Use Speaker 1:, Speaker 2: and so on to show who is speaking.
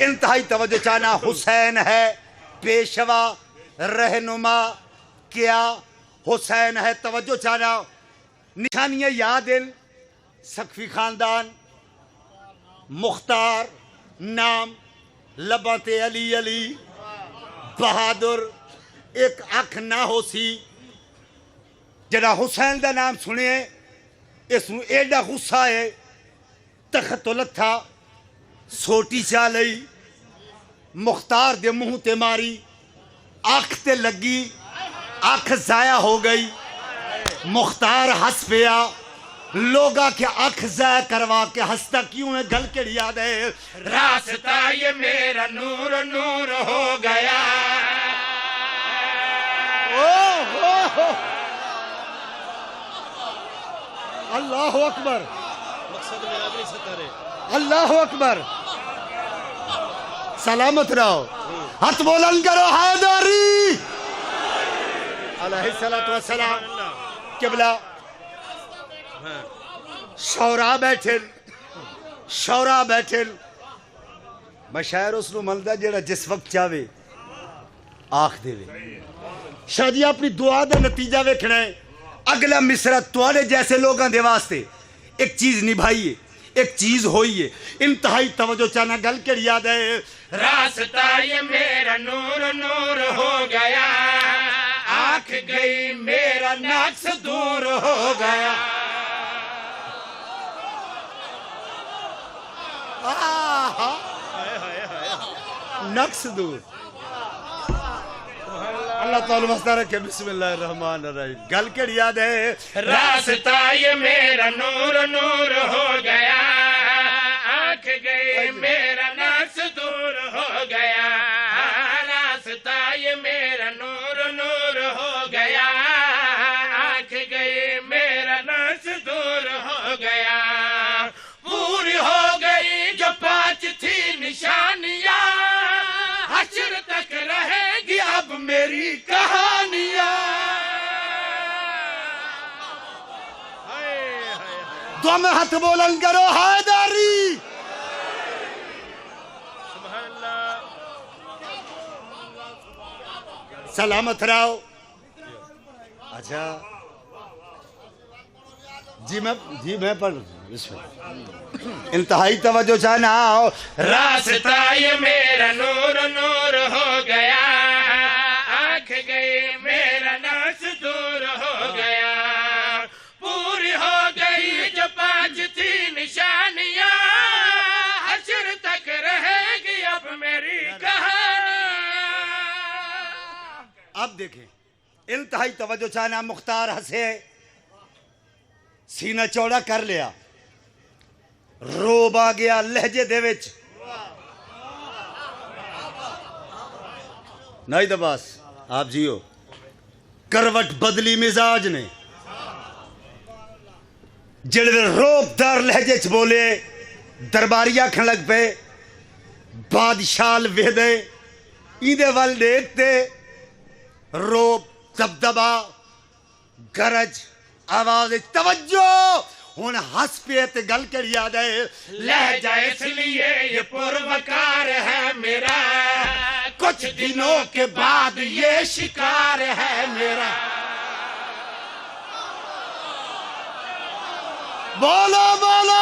Speaker 1: انتہائی توجہ چاہنا حسین ہے پیشوا رہنما کیا حسین ہے توجہ چاہنا نشانیاں یاد دل سقفی خاندان مختار نام لبات علی علی بہادر ایک اکھ نہ ہو سی جڑا حسین دا نام سنے اس نو ایڈا غصہ ہے تخت لتھا سوٹی چا لئی مختار دے منہ تے ماری اکھ تے لگی اکھ ضائع ہو گئی مختار ہس پیا لوگا کہ اکھ ضائع کروا کے ہستا کیوں ہے گل کے یاد ہے
Speaker 2: راستہ یہ میرا نور نور ہو گیا
Speaker 1: اللہ اکبر اللہ اکبر سلامت رہو ہاتھ بلند کرو حیدری علیہ الصلوۃ والسلام قبلہ شورا بیٹھل میں شاعر اس نو ملدا جڑا جس وقت چاہے آکھ دے شاہ جی اپنی دعا دا نتیجہ ویکھنا ہے اگلا مصرع تواڈے جیسے لوگاں دے واسطے ایک چیز نبھائیے ایک چیز ہوئی ہے انتہائی توجہ چاہنا گل کے یاد ہے
Speaker 2: راستہ یہ میرا نور نور ہو گیا آنکھ گئی میرا نقص دور ہو گیا
Speaker 1: نقص دور اللہ تعالی واسطہ رکھے بسم اللہ الرحمن الرحیم گل کے یاد ہے
Speaker 2: راستہ یہ میرا نور نور ہو گیا آنکھ گئی میرا نقص دور ہو گیا راستہ یہ میرا نور نور ہو گیا آنکھ گئی میرا نقص دور ہو گیا پوری ہو گئی جو 5 تھی نشانیاں حشر تک رہے گی اب میری کہانیاں
Speaker 1: دو میں ہاتھ بلند کرو حیدری سلامت رہو اچھا جی میں پڑھ بسم اللہ انتہائی توجہ چاہنا
Speaker 2: راستہ یہ میرا نور نور ہو گیا آنکھ گئی میرا نقص دور ہو گیا پوری ہو گئی جو 5 تھی نشانیاں حشر تک رہے گی اب میری کہانی
Speaker 1: اب دیکھیں انتہائی توجہ چاہنا مختار ہسے سینہ چوڑا کر لیا روب آ گیا لہجے دے وچ نہیں دباس آپ جیو کروٹ بدلی مزاج نے جڑے روب دار لہجے چ بولے درباری آکھن لگ پے بادشاہ وہدے ایندے ول دیکھتے روب دبدبا گرج آواز توجہ ہن ہس پے تے گل کر یاد ہے
Speaker 2: لہجہ اس لیے یہ پروکار ہے میرا کچھ دنوں کے بعد یہ شکار ہے میرا
Speaker 1: بولو بولو